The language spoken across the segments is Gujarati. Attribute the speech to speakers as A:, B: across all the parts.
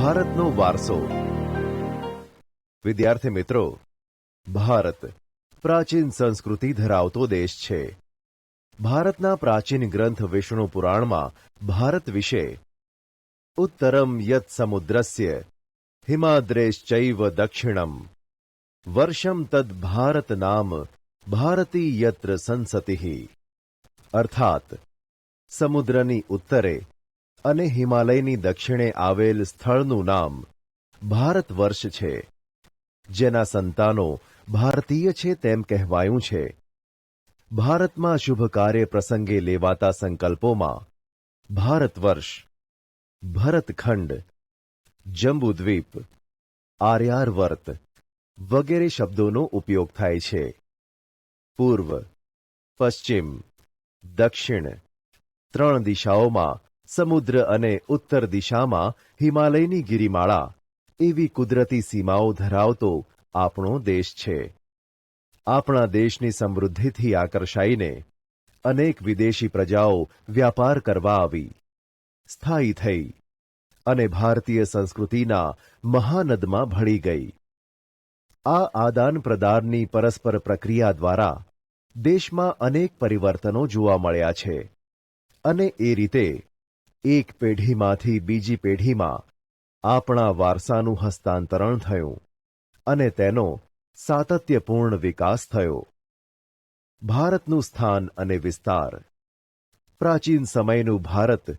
A: ભારતનો વારસો. વિદ્યાર્થી મિત્રો, ભારત પ્રાચીન સંસ્કૃતિ ધરાવતો દેશ છે. ભારતના પ્રાચીન ગ્રંથ વિષ્ણુ પુરાણમાં ભારત વિશે ઉત્તરમ યત સમુદ્રસ્ય હિમાદ્રેશ્ચૈવ દક્ષિણમ વર્ષમ તદ ભારત નામ ભારતી યત્ર સંસતિઃ અર્થાત સમુદ્રની ઉત્તરે અને હિમાલયની દક્ષિણે આવેલ સ્થળનું નામ ભારત વર્ષ છે, જેના સંતાનો ભારતીય છે તેમ કહેવાયું છે. ભારતમાં શુભ કાર્ય પ્રસંગે લેવાતા સંકલ્પોમાં ભારત વર્ષ, ભરતખંડ, જંબુદ્વીપ, આર્યાવર્ત વગેરે શબ્દોનો ઉપયોગ થાય છે. પૂર્વ, પશ્ચિમ, દક્ષિણ ત્રણ દિશાઓમાં સમુદ્ર અને ઉત્તર દિશામાં હિમાલયની ગિરિમાળા એવી કુદરતી સીમાઓ ધરાવતો આપણો દેશ છે. આપણા દેશની સમૃદ્ધિથી આકર્ષાઈને અનેક વિદેશી પ્રજાઓ વ્યાપાર કરવા આવી, સ્થાયી થઈ અને ભારતીય સંસ્કૃતિના મહાનદમાં ભળી ગઈ. આ આદાન પ્રદાનની પરસ્પર પ્રક્રિયા દ્વારા દેશમાં અનેક પરિવર્તનો જોવા મળ્યા છે અને એ રીતે એક પેઢીમાંથી બીજી પેઢીમાં આપણા વારસાનું હસ્તાંતરણ થયું અને તેનો સાતત્યપૂર્ણ વિકાસ થયો. ભારતનું સ્થાન અને વિસ્તાર. પ્રાચીન સમયનું ભારત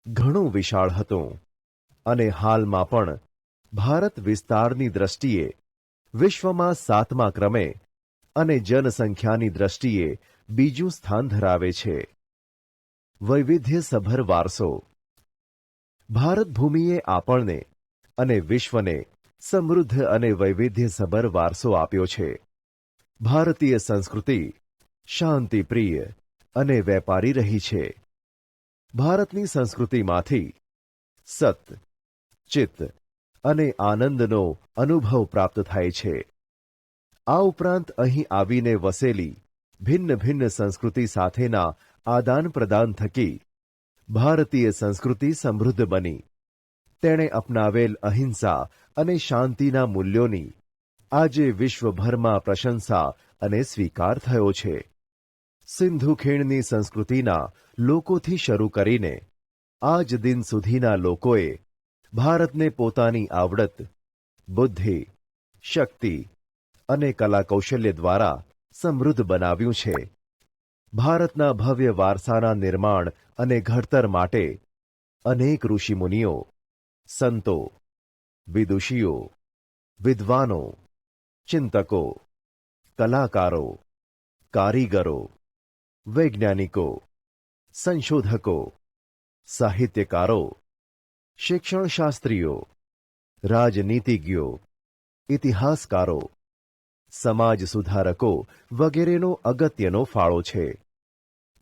A: ઘણું વિશાળ હતું અને હાલમાં પણ ભારત વિસ્તારની દ્રષ્ટિએ વિશ્વમાં 7મા ક્રમે અને જનસંખ્યાની દ્રષ્ટિએ બીજું સ્થાન ધરાવે છે. વૈવિધ્યસભર વારસો. ભારત ભૂમિએ આપણને અને વિશ્વને સમૃદ્ધ અને વૈવિધ્યસભર વારસો આપ્યો છે. ભારતીય સંસ્કૃતિ શાંતિપ્રિય અને વેપારી રહી છે. ભારતની સંસ્કૃતિમાંથી સત, ચિત્ત અને આનંદનો અનુભવ પ્રાપ્ત થાય છે. આ ઉપરાંત અહીં આવીને વસેલી ભિન્ન ભિન્ન સંસ્કૃતિ સાથેના આદાન પ્રદાન થકી ભારતીય સંસ્કૃતિ સમૃદ્ધ બની. તેણે અપનાવેલ અહિંસા અને શાંતિના મૂલ્યોની આજે વિશ્વભરમાં પ્રશંસા અને સ્વીકાર થયો છે. સિંધુ ખીણની સંસ્કૃતિના લોકોથી શરૂ કરીને આજ દિન સુધીના લોકોએ ભારતને પોતાની આવડત, બુદ્ધિ, શક્તિ અને કલાકૌશલ્ય દ્વારા સમૃદ્ધ બનાવ્યું છે. ભારતના ભવ્ય વારસાના નિર્માણ અને ઘડતર માટે અનેક ઋષિમુનિઓ, સંતો, વિદુષીઓ, વિદ્વાનો, ચિંતકો, કલાકારો, કારીગરો, વૈજ્ઞાનિકો, સંશોધકો, સાહિત્યકારો, શિક્ષણશાસ્ત્રીઓ, રાજનીતિજ્ઞો, ઇતિહાસકારો, સમાજ સુધારકો વગેરેનો અગત્યનો ફાળો છે.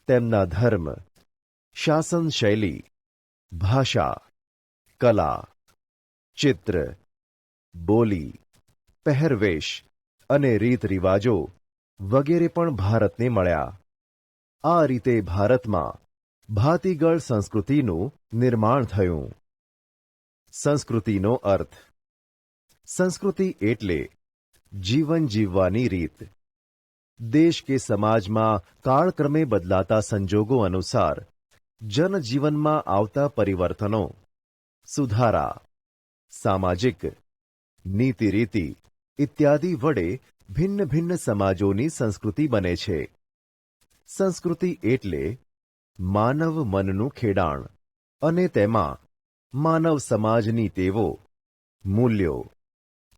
A: તેમના ધર્મ, શાસન શૈલી, ભાષા, કલા, ચિત્ર, બોલી, પહેરવેશ અને રીત રિવાજો વગેરે પણ ભારતને મળ્યા. આ રીતે ભારતમાં ભાતીગળ સંસ્કૃતિનું નિર્માણ થયું. સંસ્કૃતિનો અર્થ. સંસ્કૃતિ એટલે જીવન જીવવાની રીત. દેશ કે સમાજમાં કાળક્રમે બદલાતા સંજોગો અનુસાર જનજીવનમાં આવતા પરિવર્તનો, સુધારા, સામાજિક, નીતિરીતિ ઇત્યાદિ વડે ભિન્ન ભિન્ન સમાજોની સંસ્કૃતિ બને છે. સંસ્કૃતિ એટલે માનવ મનનું ખેડાણ અને તેમાં માનવ સમાજની ટેવો, મૂલ્યો,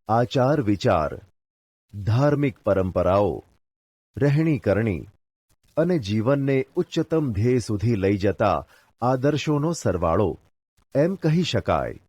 A: આચાર વિચાર, ધાર્મિક પરંપરાઓ, રહેણીકરણી અને જીવનને ઉચ્ચતમ ધ્યેય સુધી લઈ જતા આદર્શોનો સરવાળો એમ કહી શકાય.